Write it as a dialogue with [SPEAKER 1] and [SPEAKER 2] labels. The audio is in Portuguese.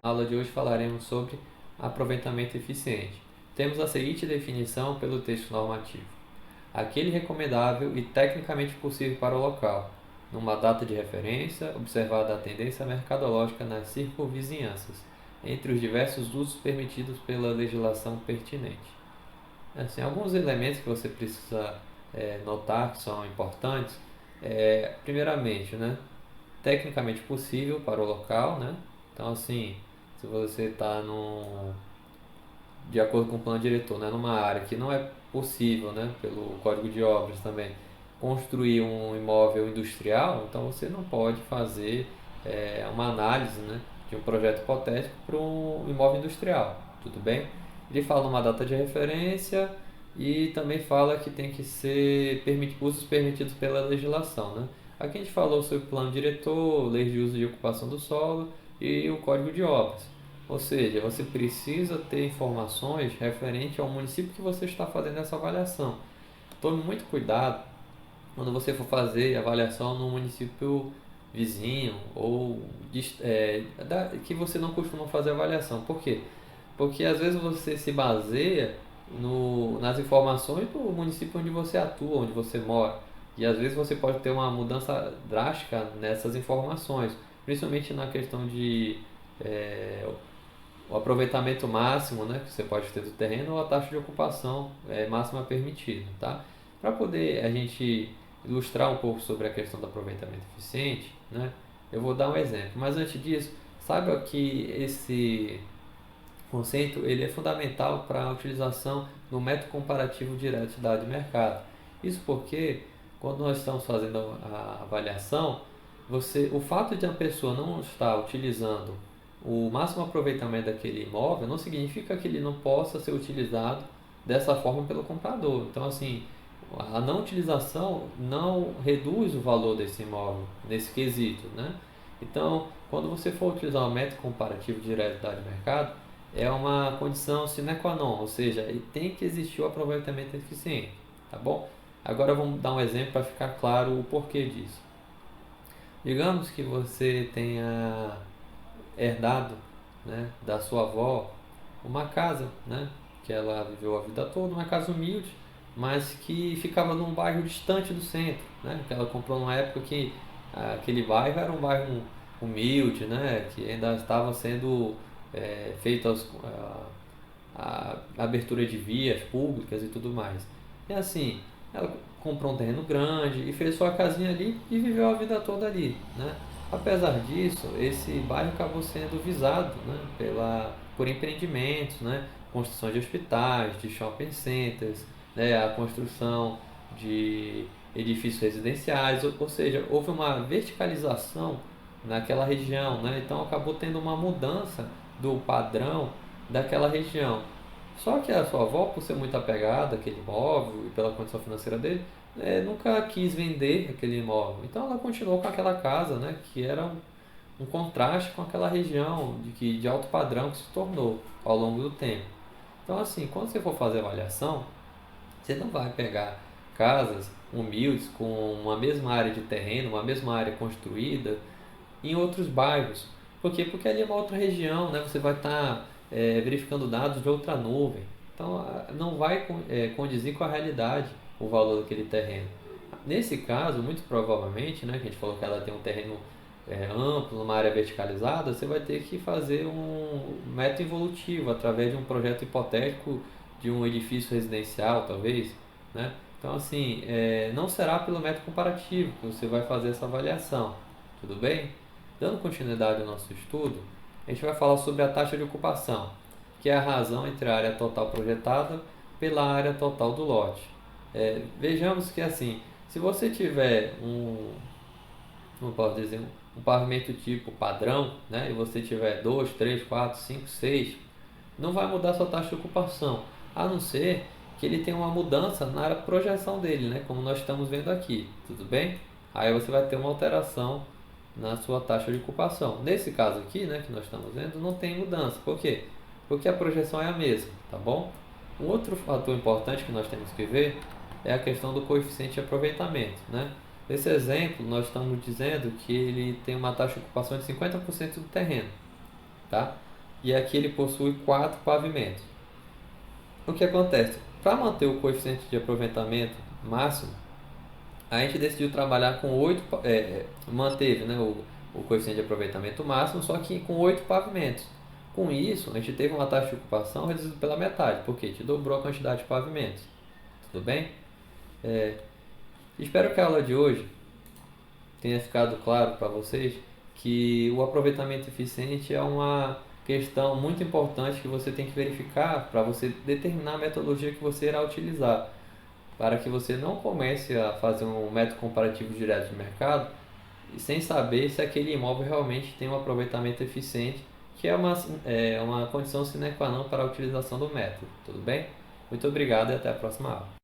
[SPEAKER 1] aula de hoje falaremos sobre aproveitamento eficiente. Temos a seguinte definição pelo texto normativo: aquele recomendável e tecnicamente possível para o local, numa data de referência, observada a tendência mercadológica nas circunvizinhanças, entre os diversos usos permitidos pela legislação pertinente. Assim, alguns elementos que você precisa notar que são importantes primeiramente, né, tecnicamente possível para o local, né? Então, assim, se você está de acordo com o plano diretor, né, numa área que não é possível, né, pelo Código de Obras também, construir um imóvel industrial, então você não pode fazer uma análise, né, de um projeto hipotético para um imóvel industrial, tudo bem? Ele fala uma data de referência e também fala que tem que ser usos permitidos pela legislação, né? Aqui a gente falou sobre o plano diretor, lei de uso e ocupação do solo e o Código de Obras. Ou seja, você precisa ter informações referente ao município que você está fazendo essa avaliação. Tome muito cuidado quando você for fazer avaliação no município vizinho ou que você não costuma fazer avaliação. Por quê? Porque às vezes você se baseia nas informações do município onde você atua, onde você mora. E às vezes você pode ter uma mudança drástica nessas informações, principalmente na questão de o aproveitamento máximo, né, que você pode ter do terreno ou a taxa de ocupação máxima permitida, tá? Para poder a gente ilustrar um pouco sobre a questão do aproveitamento eficiente, né, eu vou dar um exemplo. Mas antes disso, saiba que esse conceito ele é fundamental para a utilização no método comparativo direto de dado de mercado. Isso porque quando nós estamos fazendo a avaliação, o fato de a pessoa não estar utilizando o máximo aproveitamento daquele imóvel não significa que ele não possa ser utilizado dessa forma pelo comprador. Então, assim, a não utilização não reduz o valor desse imóvel nesse quesito, né? Então, quando você for utilizar o método comparativo de realidade de mercado, é uma condição sine qua non, ou seja, tem que existir o aproveitamento eficiente, tá bom? Agora vamos dar um exemplo para ficar claro o porquê disso. Digamos que você tenha herdado, né, da sua avó uma casa, né, que ela viveu a vida toda, uma casa humilde, mas que ficava num bairro distante do centro, né, que ela comprou numa época que aquele bairro era um bairro humilde, né, que ainda estava sendo feita a abertura de vias públicas e tudo mais. E assim, ela comprou um terreno grande e fez sua casinha ali e viveu a vida toda ali, né? Apesar disso, esse bairro acabou sendo visado, né, por empreendimentos, né, construção de hospitais, de shopping centers, né, a construção de edifícios residenciais, ou seja, houve uma verticalização naquela região, né, então acabou tendo uma mudança do padrão daquela região. Só que a sua avó, por ser muito apegada àquele imóvel e pela condição financeira dele, nunca quis vender aquele imóvel. Então ela continuou com aquela casa, né, que era um contraste com aquela região de alto padrão que se tornou ao longo do tempo. Então, assim, quando você for fazer avaliação, você não vai pegar casas humildes com uma mesma área de terreno, uma mesma área construída em outros bairros. Por quê? Porque ali é uma outra região, né? Você vai estar verificando dados de outra nuvem. Então, não vai condizer com a realidade o valor daquele terreno. Nesse caso, muito provavelmente, né, que a gente falou que ela tem um terreno amplo, uma área verticalizada, você vai ter que fazer um método evolutivo através de um projeto hipotético de um edifício residencial, talvez, né? Então, assim, não será pelo método comparativo que você vai fazer essa avaliação, tudo bem? Dando continuidade ao nosso estudo, a gente vai falar sobre a taxa de ocupação, que é a razão entre a área total projetada pela área total do lote. Vejamos que assim, se você tiver como posso dizer, um pavimento tipo padrão, né, e você tiver 2, 3, 4, 5, 6, não vai mudar a sua taxa de ocupação, a não ser que ele tenha uma mudança na projeção dele, né, como nós estamos vendo aqui, tudo bem? Aí você vai ter uma alteração na sua taxa de ocupação. Nesse caso aqui, né, que nós estamos vendo, não tem mudança. Por quê? Porque a projeção é a mesma, tá bom? Um outro fator importante que nós temos que ver é a questão do coeficiente de aproveitamento, né? Nesse exemplo, nós estamos dizendo que ele tem uma taxa de ocupação de 50% do terreno, tá? e aqui ele possui 4 pavimentos. O que acontece? Para manter o coeficiente de aproveitamento máximo, a gente decidiu trabalhar com 8, manteve, né, o coeficiente de aproveitamento máximo, só que com 8 pavimentos. Com isso, a gente teve uma taxa de ocupação reduzida pela metade, porque a gente dobrou a quantidade de pavimentos. Tudo bem? Espero que a aula de hoje tenha ficado claro para vocês que o aproveitamento eficiente é uma questão muito importante que você tem que verificar para você determinar a metodologia que você irá utilizar, para que você não comece a fazer um método comparativo direto de mercado e sem saber se aquele imóvel realmente tem um aproveitamento eficiente, que é uma condição sine qua non para a utilização do método. Tudo bem? Muito obrigado e até a próxima aula.